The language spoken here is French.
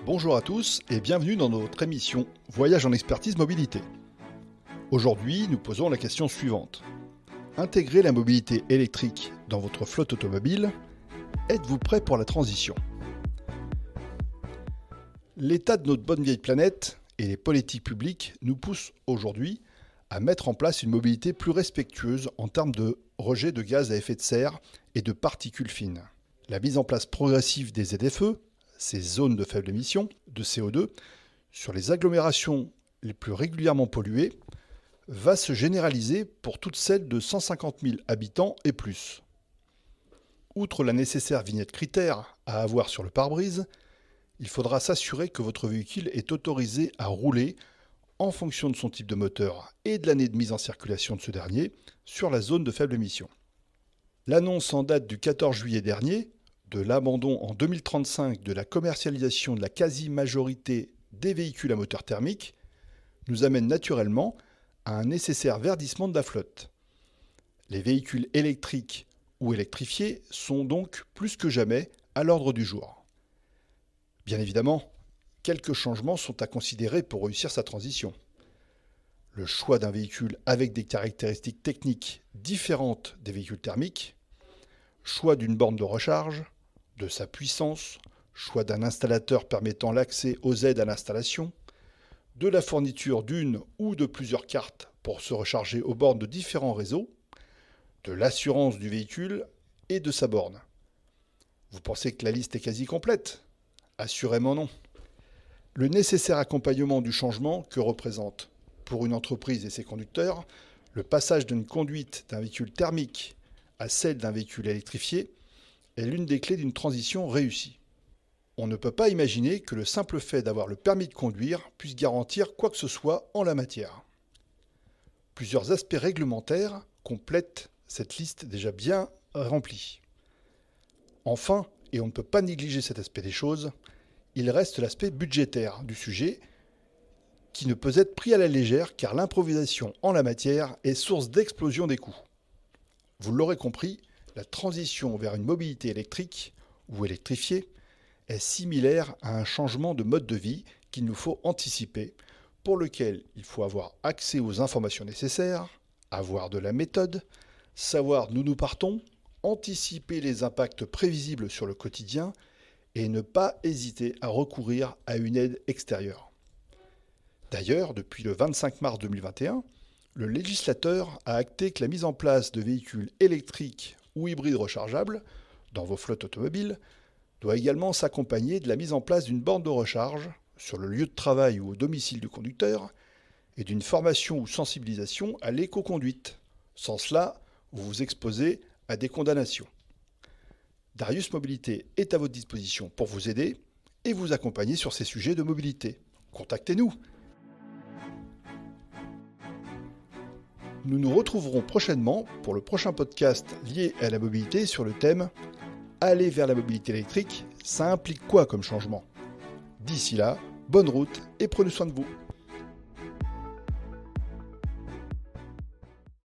Bonjour à tous et bienvenue dans notre émission Voyage en expertise mobilité. Aujourd'hui, nous posons la question suivante. Intégrer la mobilité électrique dans votre flotte automobile, êtes-vous prêt pour la transition ? L'état de notre bonne vieille planète et les politiques publiques nous poussent aujourd'hui à mettre en place une mobilité plus respectueuse en termes de rejet de gaz à effet de serre et de particules fines. La mise en place progressive des ZFE, ces zones de faible émission de CO2, sur les agglomérations les plus régulièrement polluées, va se généraliser pour toutes celles de 150 000 habitants et plus. Outre la nécessaire vignette critère à avoir sur le pare-brise, il faudra s'assurer que votre véhicule est autorisé à rouler en fonction de son type de moteur et de l'année de mise en circulation de ce dernier sur la zone de faible émission. L'annonce en date du 14 juillet dernier de l'abandon en 2035 de la commercialisation de la quasi-majorité des véhicules à moteur thermique nous amène naturellement à un nécessaire verdissement de la flotte. Les véhicules électriques ou électrifiés sont donc plus que jamais à l'ordre du jour. Bien évidemment, quelques changements sont à considérer pour réussir sa transition. Le choix d'un véhicule avec des caractéristiques techniques différentes des véhicules thermiques, choix d'une borne de recharge, de sa puissance, choix d'un installateur permettant l'accès aux aides à l'installation, de la fourniture d'une ou de plusieurs cartes pour se recharger aux bornes de différents réseaux, de l'assurance du véhicule et de sa borne. Vous pensez que la liste est quasi complète ? Assurément non. Le nécessaire accompagnement du changement que représente, pour une entreprise et ses conducteurs, le passage d'une conduite d'un véhicule thermique à celle d'un véhicule électrifié est l'une des clés d'une transition réussie. On ne peut pas imaginer que le simple fait d'avoir le permis de conduire puisse garantir quoi que ce soit en la matière. Plusieurs aspects réglementaires complètent cette liste déjà bien remplie. Enfin, et on ne peut pas négliger cet aspect des choses, il reste l'aspect budgétaire du sujet qui ne peut être pris à la légère car l'improvisation en la matière est source d'explosion des coûts. Vous l'aurez compris, la transition vers une mobilité électrique ou électrifiée est similaire à un changement de mode de vie qu'il nous faut anticiper, pour lequel il faut avoir accès aux informations nécessaires, avoir de la méthode, savoir d'où nous partons, anticiper les impacts prévisibles sur le quotidien et ne pas hésiter à recourir à une aide extérieure. D'ailleurs, depuis le 25 mars 2021, le législateur a acté que la mise en place de véhicules électriques ou hybrides rechargeables dans vos flottes automobiles doit également s'accompagner de la mise en place d'une borne de recharge sur le lieu de travail ou au domicile du conducteur et d'une formation ou sensibilisation à l'éco-conduite. Sans cela, vous vous exposez à des condamnations. Darius Mobilité est à votre disposition pour vous aider et vous accompagner sur ces sujets de mobilité. Contactez-nous. Nous nous retrouverons prochainement pour le prochain podcast lié à la mobilité sur le thème « Aller vers la mobilité électrique, ça implique quoi comme changement ?» D'ici là, bonne route et prenez soin de vous.